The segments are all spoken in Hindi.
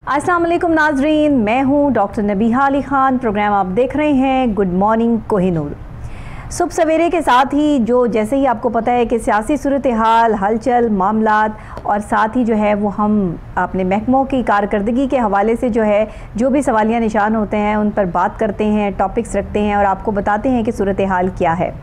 अस्सलाम वालेकुम नाजरीन, मैं हूँ डॉक्टर नबीहा अली ख़ान। प्रोग्राम आप देख रहे हैं गुड मॉर्निंग कोहिनूर। सुबह सवेरे के साथ ही जैसे ही आपको पता है कि सियासी सूरत हाल, हलचल, मामलात और साथ ही वो हम अपने महकमों की कारकर्दगी के हवाले से जो भी सवालिया निशान होते हैं उन पर बात करते हैं, टॉपिक्स रखते हैं और आपको बताते हैं कि सूरत हाल क्या है।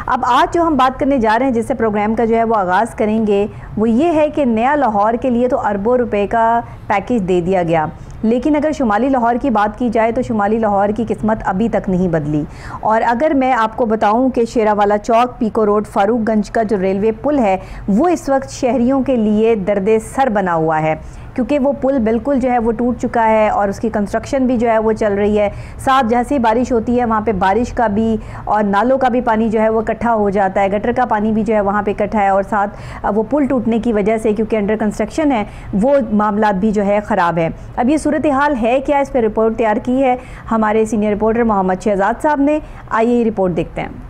अब आज जो हम बात करने जा रहे हैं, जिससे प्रोग्राम का वो आगाज़ करेंगे, वो ये है कि नया लाहौर के लिए तो अरबों रुपए का पैकेज दे दिया गया, लेकिन अगर शुमाली लाहौर की बात की जाए तो शुमाली लाहौर की किस्मत अभी तक नहीं बदली। और अगर मैं आपको बताऊं कि शेरावाला चौक, पीको रोड, फारूकगंज का जो रेलवे पुल है वो इस वक्त शहरियों के लिए दर्द सर बना हुआ है, क्योंकि वो पुल बिल्कुल वो टूट चुका है और उसकी कंस्ट्रक्शन भी वो चल रही है। साथ जैसे ही बारिश होती है वहाँ पे बारिश का भी और नालों का भी पानी वो इकट्ठा हो जाता है, गटर का पानी भी वहाँ पे इकट्ठा है, और साथ वो पुल टूटने की वजह से, क्योंकि अंडर कंस्ट्रक्शन है, वो मामलात भी ख़राब है। अब ये सूरत हाल है क्या, इस पर रिपोर्ट तैयार की है हमारे सीनियर रिपोर्टर मोहम्मद शहजाद साहब ने। आइए रिपोर्ट देखते हैं।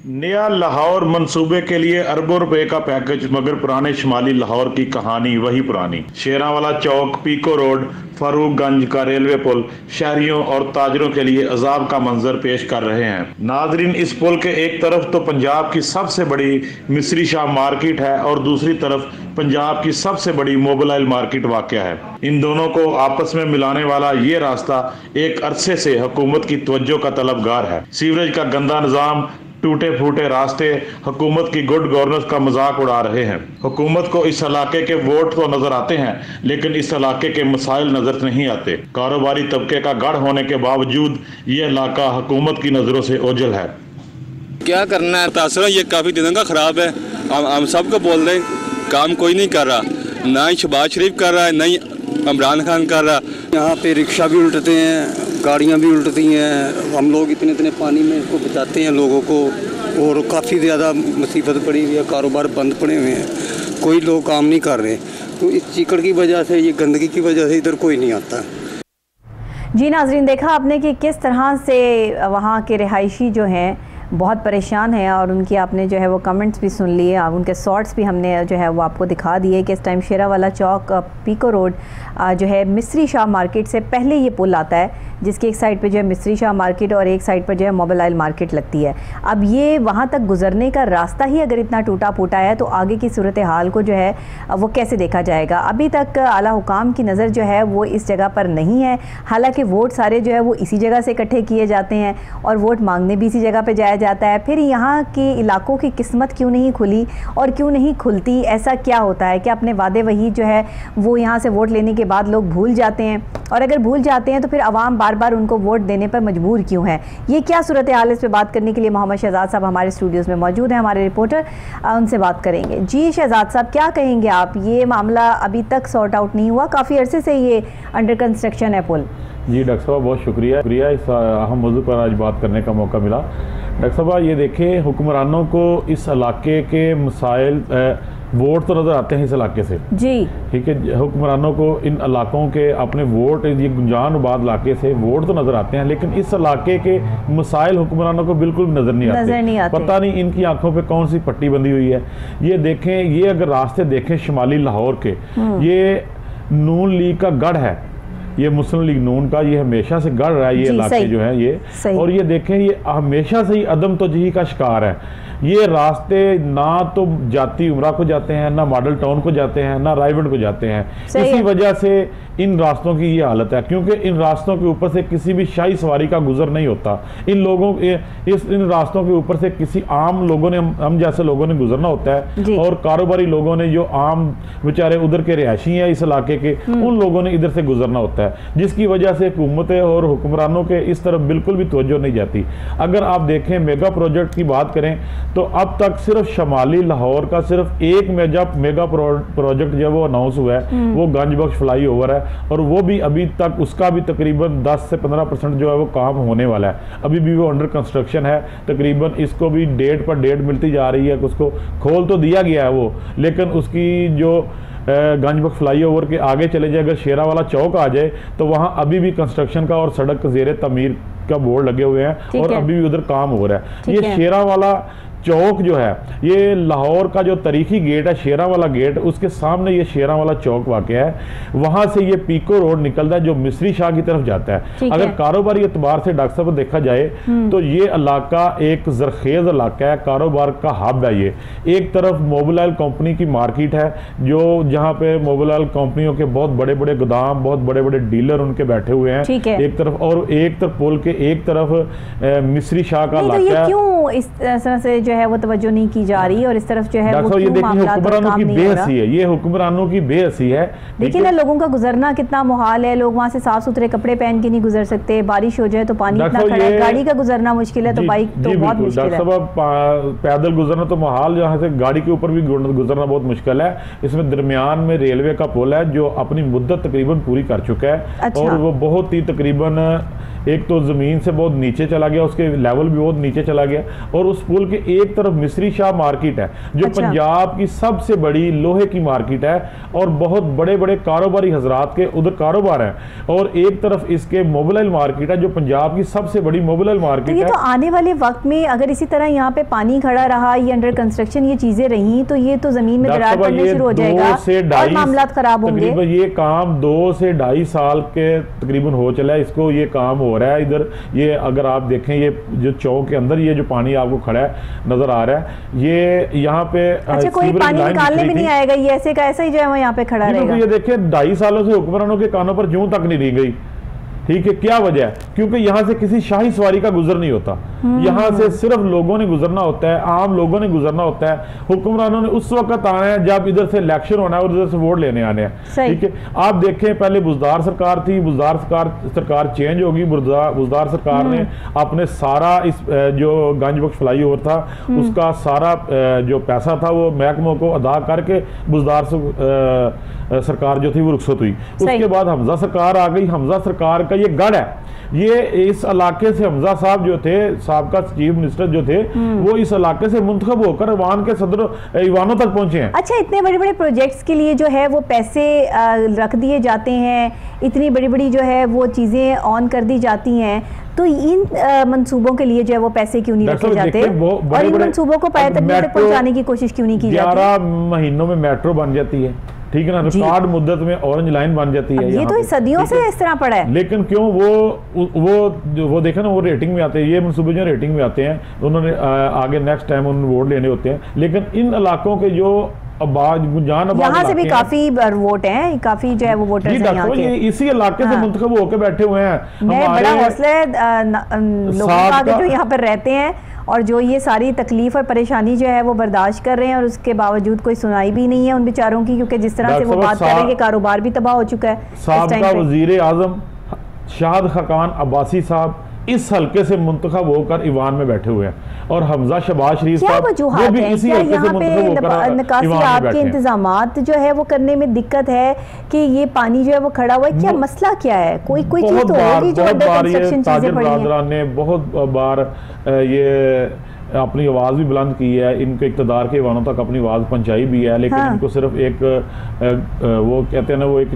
नया लाहौर मंसूबे के लिए अरबों रुपए का पैकेज, मगर पुराने शुमाली लाहौर की कहानी वही पुरानी। शेरावाला चौक, पीको रोड, फारूकगंज का रेलवे पुल शहरियों और ताजरों के लिए अजाब का मंजर पेश कर रहे हैं। नाजरीन, इस पुल के एक तरफ तो पंजाब की सबसे बड़ी मिस्री शाह मार्केट है और दूसरी तरफ पंजाब की सबसे बड़ी मोबाइल मार्केट वाक़या है। इन दोनों को आपस में मिलाने वाला ये रास्ता एक अरसे से हुकूमत की तवज्जो का तलबगार है। सीवरेज का गंदा निज़ाम, टूटे फूटे रास्ते हुकूमत की गुड गवर्नेंस का मजाक उड़ा रहे हैं। हुकूमत को इस इलाके के वोट तो नजर आते हैं, लेकिन इस इलाके के मसाइल नजर नहीं आते। कारोबारी तबके का गढ़ होने के बावजूद ये इलाका हुकूमत की नजरों से ओझल है। क्या करना है, तासर ये काफी दिनों का खराब है। हम सबको बोल रहे हैं, काम कोई नहीं कर रहा, ना ही शहबाज शरीफ कर रहा है, ना ही इमरान खान कर रहा। यहाँ पे रिक्शा भी उल्टते हैं, गाड़ियाँ भी उल्टती हैं। हम लोग इतने पानी में इसको बचाते हैं लोगों को, और काफ़ी ज़्यादा मुसीबत पड़ी हुई है, कारोबार बंद पड़े हुए हैं, कोई लोग काम नहीं कर रहे। तो इस चीकड़ की वजह से, ये गंदगी की वजह से इधर कोई नहीं आता। जी नाजरीन, देखा आपने कि किस तरह से वहाँ के रिहायशी हैं बहुत परेशान हैं, और उनकी आपने वो कमेंट्स भी सुन लिए, उनके शॉर्ट्स भी हमने वो आपको दिखा दिए कि इस टाइम शेरावाला चौक, पीको रोड मिस्री शाह मार्केट से पहले ये पुल आता है, जिसकी एक साइड पे मिस्री शाह मार्केट और एक साइड पर मोबाइल मार्केट लगती है। अब ये वहाँ तक गुजरने का रास्ता ही अगर इतना टूटा फूटा है तो आगे की सूरत हाल को वो कैसे देखा जाएगा। अभी तक आला हुकाम की नज़र वो इस जगह पर नहीं है। हालांकि वोट सारे वो इसी जगह से इकट्ठे किए जाते हैं और वोट मांगने भी इसी जगह पर जाया जाता है। फिर यहाँ के इलाकों की किस्मत क्यों नहीं खुली और क्यों नहीं खुलती? ऐसा क्या होता है कि अपने वादे वही वो यहाँ से वोट लेने के बाद लोग भूल जाते हैं, और अगर भूल जाते हैं तो फिर अवाम बार बार उनको वोट देने पर मजबूर क्यों है? ये क्या सूरत हाल है, इस पर बात करने के लिए मोहम्मद शहजाद साहब हमारे स्टूडियोज़ में मौजूद हैं, हमारे रिपोर्टर, उनसे बात करेंगे। जी शहजाद साहब, क्या कहेंगे आप? ये मामला अभी तक सॉर्ट आउट नहीं हुआ, काफ़ी अरसे से ये अंडर कंस्ट्रक्शन है पुल। जी डॉक्टर साहब, बहुत शुक्रिया इस अहम मौजू पर आज बात करने का मौका मिला। डॉक्टर साहब, ये देखें, हुक्मरानों को इस इलाके के मसाइल, वोट तो नज़र आते हैं इस इलाके से, जी ठीक है। हुक्मरानों को इन इलाकों के अपने वोट, ये गुंजान आबाद इलाके से वोट तो नज़र आते हैं, लेकिन इस इलाके के मसाइल हुक्मरानों को बिल्कुल नज़र नहीं आते। पता नहीं इनकी आंखों पे कौन सी पट्टी बंधी हुई है। ये देखें, ये अगर रास्ते देखें शुमाली लाहौर के, ये नून लीग का गढ़ है, ये मुस्लिम लीग नून का, ये हमेशा से गढ़ रहा है ये इलाके ये। और ये देखें, ये हमेशा से ही अदम तोजही का शिकार है। ये रास्ते ना तो जाती उमरा को जाते हैं, ना मॉडल टाउन को जाते हैं, ना रायगढ़ को जाते हैं। इसी वजह से इन रास्तों की ये हालत है, क्योंकि इन रास्तों के ऊपर से किसी भी शाही सवारी का गुजर नहीं होता। इन रास्तों के ऊपर से किसी आम लोगों ने, हम जैसे लोगों ने गुजरना होता है, और कारोबारी लोगों ने, जो आम बेचारे उधर के रिहायशी हैं इस इलाके के, उन लोगों ने इधर से गुजरना होता है, जिसकी वजह से हुकूमतें और हुक्मरानों के इस तरफ बिल्कुल भी तवज्जो नहीं जाती। अगर आप देखें, मेगा प्रोजेक्ट की बात करें तो अब तक सिर्फ शमाली लाहौर का सिर्फ एक मेगा प्रोजेक्ट वो अनाउंस हुआ है, वो गंज बख्श फ्लाई ओवर है, और वो भी अभी तक, उसका भी तकरीबन 10 से 15% वो काम होने वाला है। अभी भी वो अंडर कंस्ट्रक्शन है, तकरीबन इसको भी डेट पर डेट मिलती जा रही है। उसको खोल तो दिया गया है वो, लेकिन उसकी जो गंजबख्श फ्लाईओवर के आगे चले जाए, अगर शेरा वाला चौक आ जाए तो वहाँ अभी भी कंस्ट्रक्शन का और सड़क ज़ेरे तमीर का बोर्ड लगे हुए हैं और अभी भी उधर काम हो रहा है। ये शेरा वाला चौक जो है, ये लाहौर का जो तारीखी गेट है शेरा वाला गेट, उसके सामने ये शेरा वाला चौक वाक़ है। वहां से ये पीको रोड निकलता है जो मिस्री शाह की तरफ जाता है। अगर कारोबारी एतबार से डॉक्टर साहब देखा जाए तो ये इलाका एक जरखेज इलाका है, कारोबार का हब है। ये एक तरफ मोबाइल कंपनी की मार्केट है, जो जहाँ पे मोबाइल कंपनियों के बहुत बड़े बड़े गोदाम, बहुत बड़े बड़े डीलर उनके बैठे हुए हैं एक तरफ, और एक तरफ पुल के एक तरफ मिस्री शाह का इलाका है। क्यों इस तरह से जो है वो तवज्जो नहीं की जा रही और इस तरफ जो है वो ये देखिए हुक्मरानों की बेहसी है, ये हुक्मरानों की बेहसी है। देखिए ना लोगों का गुजरना कितना मुहाल है, लोग वहाँ से साफ सुथरे कपड़े पहन के नहीं गुजर सकते, बारिश हो जाए तो पानी इतना खड़ा है, गाड़ी का गुजरना मुश्किल है, तो बाइक तो बहुत मुश्किल है। डॉक्टर साहब पैदल गुजरना तो मुहाल, जहाँ से गाड़ी के ऊपर भी गुजरना बहुत मुश्किल है। इसमें दरमियान में रेलवे का पुल है जो अपनी मुद्दत तकरीबन पूरी कर चुका है और वो बहुत ही तकरीबन एक तो ज़मीन से बहुत नीचे चला गया, उसके लेवल भी बहुत नीचे चला गया, और उस पुल के एक तरफ मिस्री शाह मार्केट है जो पंजाब की सबसे बड़ी लोहे की मार्केट है और बहुत बड़े बड़े कारोबारी हजरात के उधर कारोबार हैं, और एक तरफ इसके मोबाइल मार्केट है जो पंजाब की सबसे बड़ी मोबाइल मार्केट है। तो आने वाले वक्त में अगर इसी तरह यहाँ पे पानी खड़ा रहा, ये अंडर कंस्ट्रक्शन ये चीजें रही, तो ये तो जमीन में दरार पड़ने शुरू हो जाएगा और मामलात खराब होंगे। ये काम 2 से 2.5 साल के तकरीबन हो चला है, इसको ये काम हो रहा है इधर। ये अगर आप देखें, ये जो चौक के अंदर ये जो पानी आपको खड़ा है नजर आ रहा है, ये यहाँ पे अच्छा कोई पानी निकालने भी नहीं आएगा, ये ऐसे का ऐसा ही जो है वो यहाँ पे खड़ा रहेगा। ये देखिए 2.5 सालों से हुक्मरानों के कानों पर जूं तक नहीं दी गई। ठीक है, क्या वजह है? क्योंकि यहाँ से किसी शाही सवारी का गुजर नहीं होता, यहाँ से सिर्फ लोगों ने गुजरना होता है, आम लोगों ने गुजरना होता है। हुक्मरानों ने उस वक्त आना है जब इधर से इलेक्शन होना है और इधर से वोट लेने आने हैं। ठीक है, आप देखें पहले बुजदार सरकार थी, बुजदार सरकार चेंज होगी, बुजदार सरकार ने अपने सारा इस जो गंजबख्श फ्लाईओवर था उसका सारा जो पैसा था वो महकमों को अदा करके बुजदार सरकार जो थी वो रुखसत हुई। उसके बाद हमजा सरकार आ गई। हमजा सरकार का ये गढ़ है, ये इस इलाके से हमजा साहब जो थे, साबका चीफ मिनिस्टर जो थे, वो इस इलाके से मुंतखब होकर ईवान के सदर ईवानों तक पहुंचे हैं। अच्छा, इतने बड़े बड़े प्रोजेक्ट्स के लिए जो है वो पैसे रख दिए जाते हैं, इतनी बड़ी बड़ी जो है वो चीजें ऑन कर दी जाती हैं, तो इन मंसूबों के लिए जो है वो पैसे क्यों नहीं रखे जाते और इन मंसूबों को पाए तक पहुंचाने की कोशिश क्यों नहीं की जाती? 11 महीनों में मेट्रो बन जाती है, ठीक है ना, रिकॉर्ड मुद्दत में ऑरेंज लाइन बन जाती है। ये तो सदियों से इस तरह पड़ा है, लेकिन क्यों वो देखा ना, वो रेटिंग में आते हैं, ये मंसूबे जो रेटिंग में आते हैं, उन्होंने आगे नेक्स्ट टाइम उन्होंने वोट लेने होते हैं, लेकिन इन इलाकों के जो यहाँ से भी काफी वोट हैं, काफी जो है वो वोटर्स हैं यहाँ के, इसी इलाके से मुंतखब होकर बैठे हुए हैं। बड़ा हौसला है लोगों का जो यहाँ पर रहते हैं और जो ये सारी तकलीफ और परेशानी जो है वो बर्दाश्त कर रहे हैं, और उसके बावजूद कोई सुनाई भी नहीं है उन बेचारों की, क्योंकि जिस तरह से वो बात कर रहे हैं कि कारोबार भी तबाह हो चुका है। साबका वजीर आजम शाहिद खाकान अब्बासी साहब इस हल्के से मुंतखब होकर ईवान में बैठे हुए हैं, और हमजा शहबाज शरीफ साहब वो भी इसी हल्के से मुंतखब होकर ईवान में बैठे हैं। इंतजामात जो है वो करने में दिक्कत है कि ये पानी जो है वो खड़ा हुआ है, क्या मसला क्या है? कोई चीज तो होगी जो अंडर कंस्ट्रक्शन चीजें पड़ी हैं। ने बहुत बार ये अपनी आवाज़ भी बुलंद की है, इनके इक़्तिदार के ईवानों तक अपनी आवाज़ पहुंचाई भी है, लेकिन इनको सिर्फ एक वो कहते हैं ना, वो एक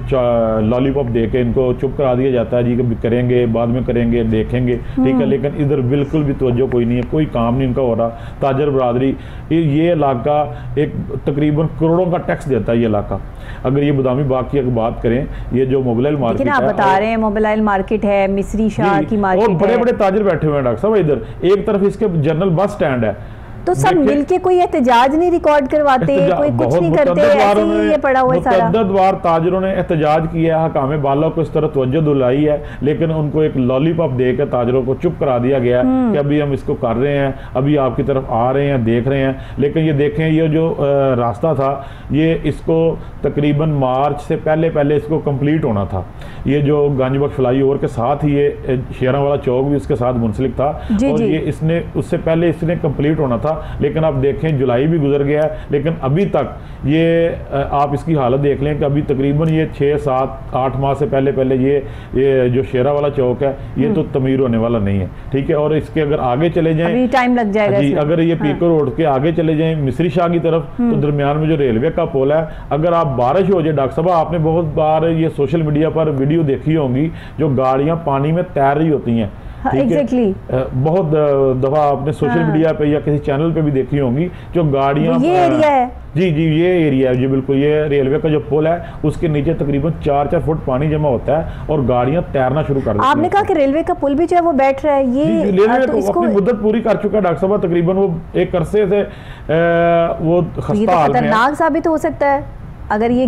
लॉलीपॉप दे के इनको चुप करा दिया जाता है, जी कभी करेंगे, बाद में करेंगे, देखेंगे, ठीक है, लेकिन इधर बिल्कुल भी तवज्जो कोई नहीं है, कोई काम नहीं इनका हो रहा। ताजर बरादरी, ये इलाका एक तकरीबन करोड़ों का टैक्स देता है ये इलाका। अगर ये बदामी बाग की अगर बात करें, ये जो मोबाइल मार्केट है, आप बता रहे हैं मोबाइल मार्केट है, मिस्री शाह की मार्केट और बड़े बड़े ताजर बैठे हुए हैं डॉक्टर साहब इधर, एक तरफ इसके जनरल बस स्टैंड है, तो सब मिलके कोई एहतजाज नहीं रिकॉर्ड करवाते, कोई कुछ नहीं करते, ऐसे ही ये पड़ा हुआ है सारा। मुतअद्दिद बार ताजरों ने एहतजाज किया है, हकामे बाला को इस तरह तवज्जो दिलाई है, लेकिन उनको एक लॉलीपॉप देकर ताजरों को चुप करा दिया गया कि अभी हम इसको कर रहे हैं, अभी आपकी तरफ आ रहे हैं, देख रहे हैं। लेकिन ये देखें, ये जो रास्ता था, ये इसको तकरीबन मार्च से पहले इसको कंप्लीट होना था। ये जो गंजबख्श फ्लाईओवर के साथ ही ये शेरा वाला चौक भी इसके साथ मुंसलिक था, और ये इसने उससे पहले इसने कंप्लीट होना था। था, लेकिन आप देखें जुलाई भी गुजर गया है, लेकिन अभी तक ये आप इसकी हालत देख लें कि अभी तकरीबन ये 6, 7, 8 माह से पहले ये जो शेरा वाला चौक है ये तो तमीर होने वाला नहीं है, ठीक है। और इसके अगर आगे चले जाएं, अभी टाइम लग जाएगा जी, अगर ये पीको रोड के आगे चले जाएं मिस्री शाह की तरफ, तो दरमियान में जो रेलवे का पुल है, अगर आप बारिश हो जाए, डॉक्टर साहब आपने बहुत बार ये सोशल मीडिया पर वीडियो देखी होंगी जो गाड़ियां पानी में तैर रही होती हैं, एग्जैक्टली बहुत दफा आपने सोशल मीडिया पे या किसी चैनल पे भी देखी होंगी जो गाड़ियां, ये एरिया है जी, ये एरिया है जी, बिल्कुल। ये रेलवे का जो पुल है उसके नीचे तकरीबन 4-4 फुट पानी जमा होता है और गाड़ियां तैरना शुरू कर देती हैं। आपने कहा कि रेलवे का पुल भी जो है वो बैठ रहा है, ये रेलवे तो अपनी मुद्दत पूरी कर चुका है डॉक्टर साहब, तकरीबन वो एक अरसे से वो खस्ता हाल में है। खतरनाक साबित हो सकता है अगर ये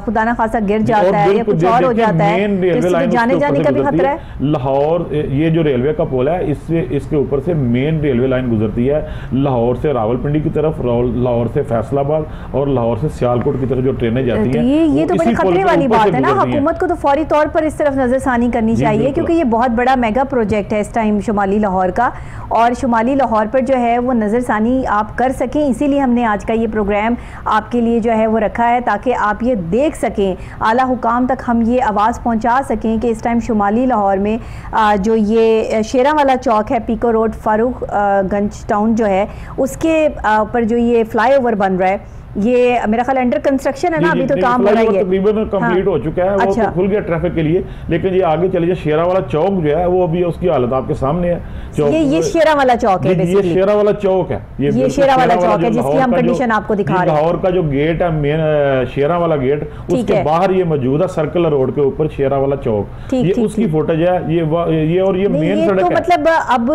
खुदा ना खासा गिर जाता है या कुछ और हो जाता है, तो जाने का भी खतरा है। लाहौर, ये जो रेलवे का पुल है इसके ऊपर से मेन रेलवे लाइन गुजरती है, लाहौर से रावलपिंडी की तरफ, लाहौर से फैसलाबाद और लाहौर से सियालकोट की तरफ जो ट्रेनें जाती हैं, ये तो बड़े खतरे वाली बात है ना। हुकूमत को तो फौरी तौर पर इस तरफ नजरसानी करनी चाहिए, क्योंकि ये बहुत बड़ा मेगा प्रोजेक्ट है इस टाइम शुमाली लाहौर का, और शुमाली लाहौर पर जो है वो नजरसानी आप कर सकें, इसीलिए हमने आज का ये प्रोग्राम आपके लिए जो है वो रखा है, ताकि आप ये देख सकें, आला हुकाम तक हम ये आवाज़ पहुंचा सकें कि इस टाइम शुमाली लाहौर में जो ये शेरा वाला चौक है, पीको रोड, फारूक गंज टाउन जो है, उसके ऊपर जो ये फ्लाईओवर बन रहा है, ये मेरा ख्याल अंडर कंस्ट्रक्शन है ना, अभी तो काम हो रहा है, तकरीबन कंप्लीट हो चुका है, वो तो खुल गया ट्रैफिक के लिए, लेकिन ये आगे चले जाए शेरा वाला चौक जो है वो अभी उसकी हालत आपके सामने है। ये शेरा वाला चौक है, ये शेरा वाला चौक है, ये शेरा वाला चौक है जिसकी हम कंडीशन आपको दिखा रहे हैं। लाहौर का जो गेट है मेन शेरा वाला गेट, उसके बाहर ये मौजूद है सर्कुलर रोड के ऊपर शेरा वाला चौक, ये उसकी फुटेज है, ये और ये मेन सड़क है। मतलब अब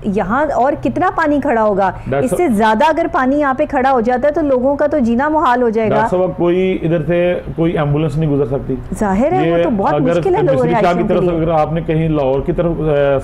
यहाँ और कितना पानी खड़ा होगा, इससे ज्यादा अगर पानी यहाँ पे खड़ा हो जाता है तो लोगों का तो जीना मुहाल हो जाएगा। कोई इधर से कोई एम्बुलेंस नहीं गुजर सकती, जाहिर है वो तो बहुत मुश्किल है लोगों की तरफ। अगर आपने कहीं लाहौर की तरफ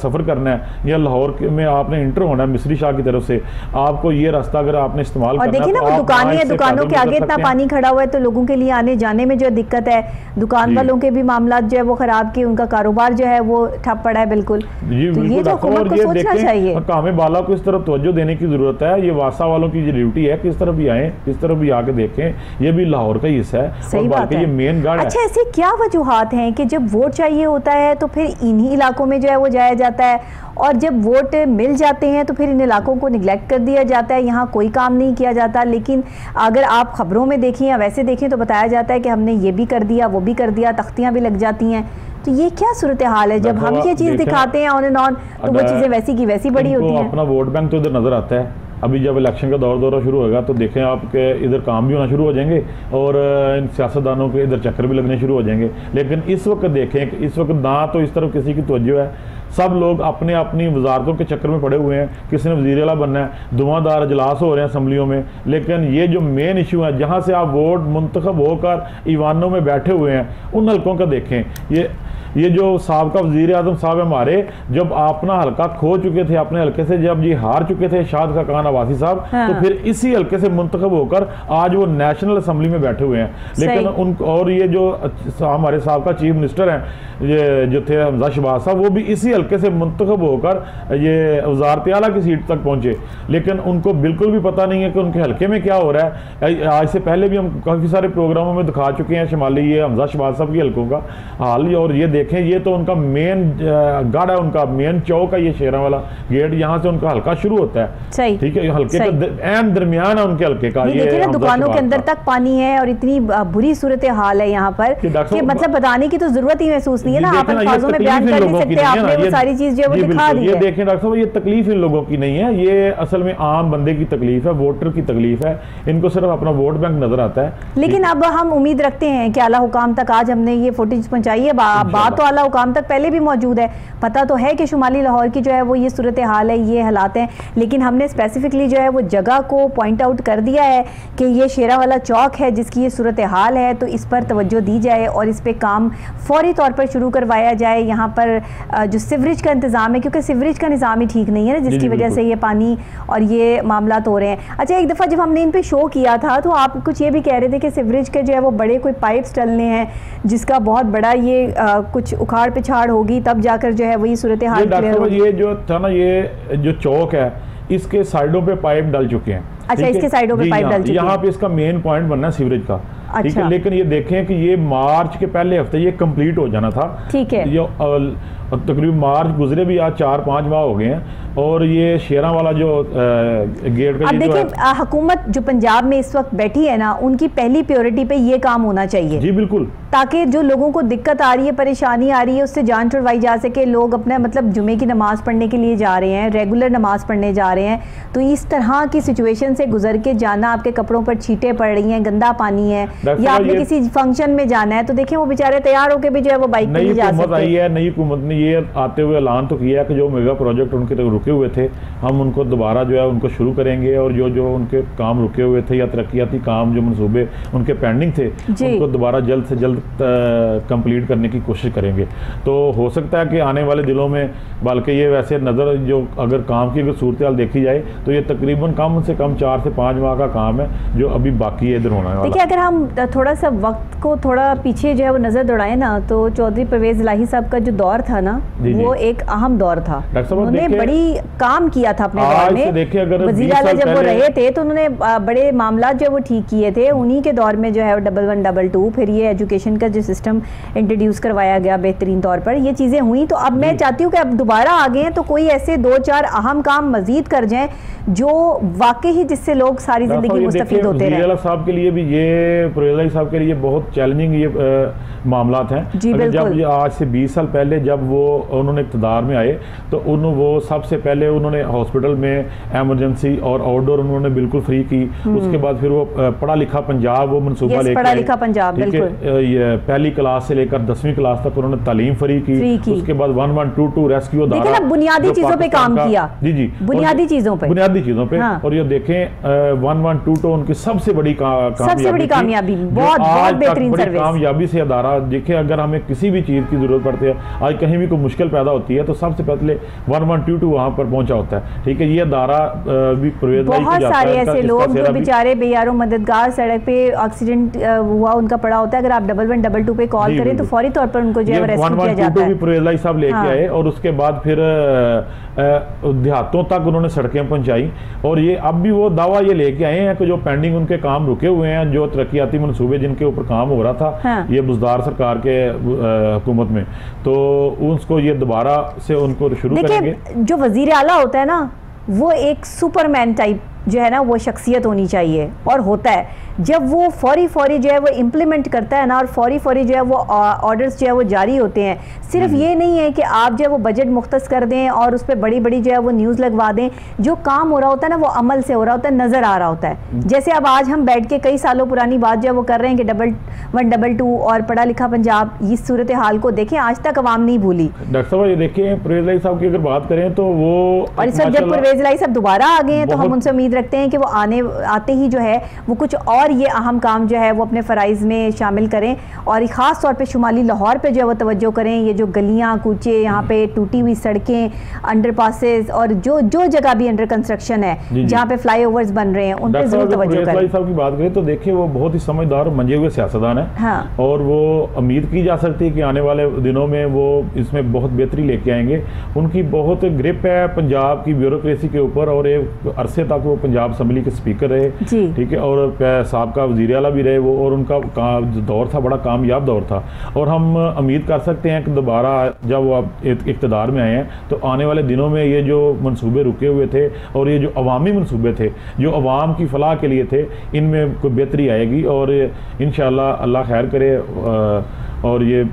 सफर करना है या लाहौर में आपने इंटर होना है मिस्री शाह की तरफ से, आपको ये रास्ता अगर आपने इस्तेमाल करना है, देखिए ना वो दुकानें हैं, दुकानों के आगे इतना पानी खड़ा हुआ है तो लोगों के लिए आने जाने में जो दिक्कत है, दुकान वालों के भी मामला जो है वो खराब की, उनका कारोबार जो है वो ठप पड़ा है। बिल्कुल ये तो हुकूमत को सोचना चाहिए, कामे बाला को इस तरफ तवज्जो देने की जरूरत है। ये वासा वालों की ड्यूटी है कि इस तरफ भी आए, इस तरफ भी आके देखें, ये भी लाहौर का हिस्सा है, सही बात है, ये मेन गार्ड है। अच्छा, ऐसे क्या वजूहात हैं कि जब वोट चाहिए होता है तो फिर इन्हीं इलाकों में जो है वो जाया जाता है, और जब वोट मिल जाते हैं तो फिर इन इलाकों को निगलेक्ट कर दिया जाता है, यहाँ कोई काम नहीं किया जाता। लेकिन अगर आप खबरों में देखें या वैसे देखें तो बताया जाता है कि हमने ये भी कर दिया, वो भी कर दिया, तख्तियाँ भी लग जाती हैं। तो ये क्या सूरत हाल है? जब हम ये चीज़ दिखाते हैं ऑन एंड ऑन तो वो चीज़ें वैसी की वैसी बड़ी होती हैं। अपना वोट बैंक तो इधर नजर आता है। अभी जब इलेक्शन का दौरा शुरू होगा तो देखें आपके इधर काम भी होना शुरू हो जाएंगे और इन सियासतदानों के इधर चक्कर भी लगने शुरू हो जाएंगे। लेकिन इस वक्त देखें कि इस वक्त ना तो इस तरफ किसी की तवज्जो है, सब लोग अपने अपनी वजारतों के चक्कर में पड़े हुए हैं, किसी ने वज़ीर आला बनना है, धुआंधार इजलास हो रहे हैं असम्बलियों में। लेकिन ये जो मेन इशू है जहाँ से आप वोट मुंतखब होकर ईवानों में बैठे हुए हैं, उन हल्कों का देखें। ये जो साबका वज़ीर आज़म साहब हमारे जब अपना हल्का खो चुके थे, अपने हल्के से जब ये हार चुके थे शाद खान अब्बासी साहब, तो फिर इसी हल्के से मुंतखब होकर आज वो नेशनल असम्बली में बैठे हुए हैं। लेकिन उन और ये जो हमारे साबका चीफ मिनिस्टर हैं ये जो थे हमजा शहबाज साहब, वो भी इसी हल्के से मुंतखब होकर ये वज़ारत आला की सीट तक पहुंचे। लेकिन उनको बिल्कुल भी पता नहीं है कि उनके हल्के में क्या हो रहा है। आज से पहले भी हम काफ़ी सारे प्रोग्रामों में दिखा चुके हैं शिमाली ये हमजा शहबाज साहब की हल्कों का हाल। और ये देखें, ये तो उनका मेन गढ़ है, उनका मेन चौक है ये शेरा वाला गेट, यहाँ से उनका हल्का शुरू होता है। ठीक है, हल्के का एन दरमियान है उनके हल्के का। ये देखिए ना दुकानों के अंदर तक पानी है और इतनी बुरी सूरत हाल है यहाँ पर कि मतलब बताने की तो जरूरत ही महसूस नहीं है ना, आप अल्फाजों में बयान कर नहीं सकते, आपने वो सारी चीज जो है वो दिखा दी है। ये देखें डॉक्टर साहब, ये तकलीफ इन लोगों की नहीं है, ये असल में आम बंदे की तकलीफ है, वोटर की तकलीफ है। इनको सिर्फ अपना वोट बैंक नजर आता है। लेकिन अब हम उम्मीद रखते हैं कि आला हुकाम तक आज हमने ये फुटेज पहुंचाई है। बात तो आला हुकाम तक पहले भी मौजूद है, पता तो है कि शुमाली लाहौर की जो है वो ये सूरत हाल है, ये हालात हैं। लेकिन हमने स्पेसिफिकली जो है वो जगह को पॉइंट आउट कर दिया है कि ये शेरा वाला चौक है जिसकी ये सूरत हाल है, तो इस पर तवज्जो दी जाए और इस पर काम फौरी तौर पर शुरू करवाया जाए। यहाँ पर जो सीवरेज का इंतज़ाम है, क्योंकि सीवरेज का निज़ाम ही ठीक नहीं है ना, जिसकी वजह से ये पानी और ये मामला हो रहे हैं। अच्छा, एक दफ़ा जब हमने इन पे शो किया था तो आप कुछ ये भी कह रहे थे कि सीवरेज के जो है वो बड़े कोई पाइप्स डलने हैं जिसका बहुत बड़ा ये कुछ उखाड़ पिछाड़ होगी तब जाकर जो है वही सूरत हाल क्लियर होगी। ये जो था ना, ये जो चौक है इसके साइडों पे पाइप डल चुके हैं। अच्छा, इसके साइडों पे पाइप डल चुके हैं। यहाँ पे इसका मेन पॉइंट बनना है सीवरेज का। ठीक अच्छा। है, लेकिन ये देखें कि ये मार्च के पहले हफ्ते ये कंप्लीट हो जाना था। ठीक है, जो तकरीबन मार्च गुजरे भी आज 4-5 माह हो गए हैं और ये शेरा वाला जो गेट का अब देखिए हुकूमत जो पंजाब में इस वक्त बैठी है ना, उनकी पहली प्रायोरिटी पे ये काम होना चाहिए। जी बिल्कुल, ताकि जो लोगों को दिक्कत आ रही है, परेशानी आ रही है, उससे जान छुड़वाई जा सके। लोग अपना मतलब जुमे की नमाज पढ़ने के लिए जा रहे हैं, रेगुलर नमाज पढ़ने जा रहे हैं, तो इस तरह की सिचुएशन से गुजर के जाना, आपके कपड़ों पर छींटे पड़ रही हैं, गंदा पानी है, या आपने किसी फंक्शन में जाना है, तो देखिए वो बेचारे तैयार होकर भी जो है वो बाइक पे नहीं जा सकते। आई है नई हुकूमत ने ये आते हुए ऐलान तो किया कि जो मेगा प्रोजेक्ट उनके तक रुके हुए थे, हम उनको दोबारा जो है उनको शुरू करेंगे, और जो जो उनके काम रुके हुए थे या तरक्याती काम जो मंसूबे उनके पेंडिंग थे उनको दोबारा जल्द से जल्द कंप्लीट करने की कोशिश करेंगे। तो हो सकता है कि आने वाले दिनों में, बल्कि ये वैसे नज़र जो अगर काम की अगर सूरत हाल देखी जाए तो ये तकरीबन कम से कम 4 से 5 माह का काम है जो अभी बाकी है इधर होना है। देखिए अगर हम थोड़ा सा वक्त को थोड़ा पीछे जो है वो नज़र दौड़ाएं ना, तो चौधरी परवेज़ इलाही साहब का जो दौर था ना, वो एक अहम दौर था। उन्होंने बड़ी काम किया था अपने दौर में। वज़ीर आला जब वो रहे थे तो उन्होंने बड़े मामला जो वो ठीक किए थे। उन्हीं के दौर में जो है 1122, फिर ये एजुकेशन का जो सिस्टम इंट्रोड्यूस करवाया गया बेहतरीन तौर पर, ये चीज़ें हुई। तो अब मैं चाहती हूँ कि अब दोबारा आ गए हैं तो कोई ऐसे 2-4 अहम काम मजीद कर जाएं जो वाकई ही जिससे लोग सारी जिंदगी मुस्तफीद होते रहे। साहब के लिए भी ये परवेज़ साहब के लिए बहुत चैलेंजिंग ये मामला हैं। जब आज से 20 साल पहले जब वो उन्होंने इक़्तिदार में आए तो वो सबसे पहले उन्होंने हॉस्पिटल में इमरजेंसी और आउटडोर उन्होंने बिल्कुल फ्री की। उसके बाद फिर वो पढ़ा लिखा पंजाब वो मनसूबा लेकर पढ़ा लिखा पंजाब, बिल्कुल पहली क्लास से लेकर 10वीं क्लास तक उन्होंने तालीम फ्री की। उसके बाद 1122 रेस्क्यू अदारा, बुनियादी चीजों पे काम किया। जी बुनियादी चीजों पे। और ये देखें 1122 उनकी सबसे बड़ी कामयाबी, बहुत बेहतरीन सर्विस, कामयाबी से अदारा। देखिए अगर हमें किसी भी चीज की जरूरत पड़ती है, आज कहीं भी कोई मुश्किल पैदा होती है तो सबसे पहले 1122 वहां पर पहुंचा होता है। ठीक है, ये अदारा भी बहुत सारे ऐसे लोग जो बेचारे बेयारों मददगार सड़क पे एक्सीडेंट हुआ उनका पड़ा होता है, अगर आप 1122 पे कॉल करें तो फौरी तौर पर उनको जो है रेस्क्यू किया जाता है। परवेज़ साहब लेके आए और उसके बाद फिर देहातों तक उन्होंने सड़कें पहुंचाई। और ये अब भी वो दावा ये लेके आए हैं कि जो पेंडिंग उनके काम रुके हुए हैं, जो तरक्याती मनसूबे जिनके ऊपर काम हो रहा था ये बुज़दार सरकार के हुकूमत में, तो उसको ये दोबारा से उनको शुरू करेंगे। जो वज़ीर आला होता है ना, वो एक सुपरमैन टाइप जो है ना वो शख्सियत होनी चाहिए, और होता है जब वो फौरी जो है वो इम्प्लीमेंट करता है ना, और फौरी जो है वो ऑर्डर्स जो है वो जारी होते हैं। सिर्फ ये नहीं है कि आप जो है वो बजट मुख्तस कर दें और उस पर बड़ी जो है वो न्यूज़ लगवा दें। जो काम हो रहा होता है ना वो अमल से हो रहा होता है, नज़र आ रहा होता है। जैसे अब आज हम बैठ के कई सालों पुरानी बात जो है वो कर रहे हैं कि 1122 और पढ़ा लिखा पंजाब, इस सूरत हाल को देखें आज तक अवाम नहीं भूली। डॉक्टर साहब ये देखिए परवेज़ साहब की अगर बात करें तो वो, और इस वक्त जब परवेज़ साहब दोबारा आ गए हैं तो हम उनसे उम्मीद रखते हैं कि वो आते ही जो है वो कुछ और ये अहम काम जो है वो अपने फ़राइज़ में शामिल करें, और ख़ास तौर पे शुमाली लाहौर पे जो है वो तवज्जो करें। ये जो गलियां कूचे, यहाँ पे टूटी हुई सड़कें, अंडरपासेस और जो जगह भी अंडर कंस्ट्रक्शन है, जहाँ पे फ्लाईओवर्स बन रहे हैं, उन पे जरूर तवज्जो करें। साहब की बात करें तो देखिए वो बहुत ही समझदार और मंजे हुए सियासतदान है, और वो उम्मीद की जा सकती है कि आने वाले दिनों में वो इसमें बहुत बेहतरी लेके आएंगे। उनकी बहुत ग्रिप है पंजाब की ब्यूरोक्रेसी के ऊपर, और एक अरसे तक वो पंजाब असम्बली के स्पीकर रहे, ठीक है, और साहब वज़ीर आला भी रहे वो, और उनका दौर था बड़ा कामयाब दौर था। और हम उम्मीद कर सकते हैं कि दोबारा जब वो इक़्तिदार में आए हैं तो आने वाले दिनों में ये जो मंसूबे रुके हुए थे और ये जो अवामी मंसूबे थे जो अवाम की फलाह के लिए थे, इनमें कोई बेहतरी आएगी, और इंशाअल्लाह अल्लाह खैर करे। और ये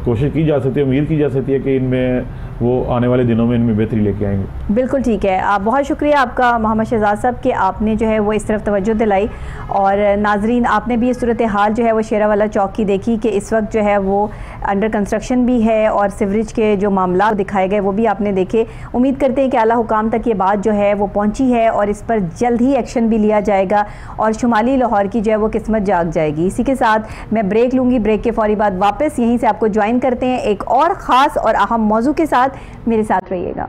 कोशिश की जा सकती है, उम्मीद की जा सकती है कि इनमें वो आने वाले दिनों में इनमें बेहतरी लेके आएंगे। बिल्कुल ठीक है, आप बहुत शुक्रिया आपका मोहम्मद शहजाद साहब कि आपने जो है वो इस तरफ तवज्जो दिलाई। और नाजरीन, आपने भी ये सूरत हाल जो है वो शेरावाला चौक की देखी कि इस वक्त जो है वो अंडर कंस्ट्रक्शन भी है, और सीवरेज के जो मामला दिखाए गए वो भी आपने देखे। उम्मीद करते हैं कि आला हुकाम तक ये बात जो है वो पहुँची है और इस पर जल्द ही एक्शन भी लिया जाएगा और शुमाली लाहौर की जो है वो किस्मत जाग जाएगी। इसी के साथ मैं ब्रेक लूँगी, ब्रेक के फौरी बाद वापस यहीं से आपको ज्वाइन करते हैं एक और ख़ास और अहम मौजू के साथ। मेरे साथ रहिएगा।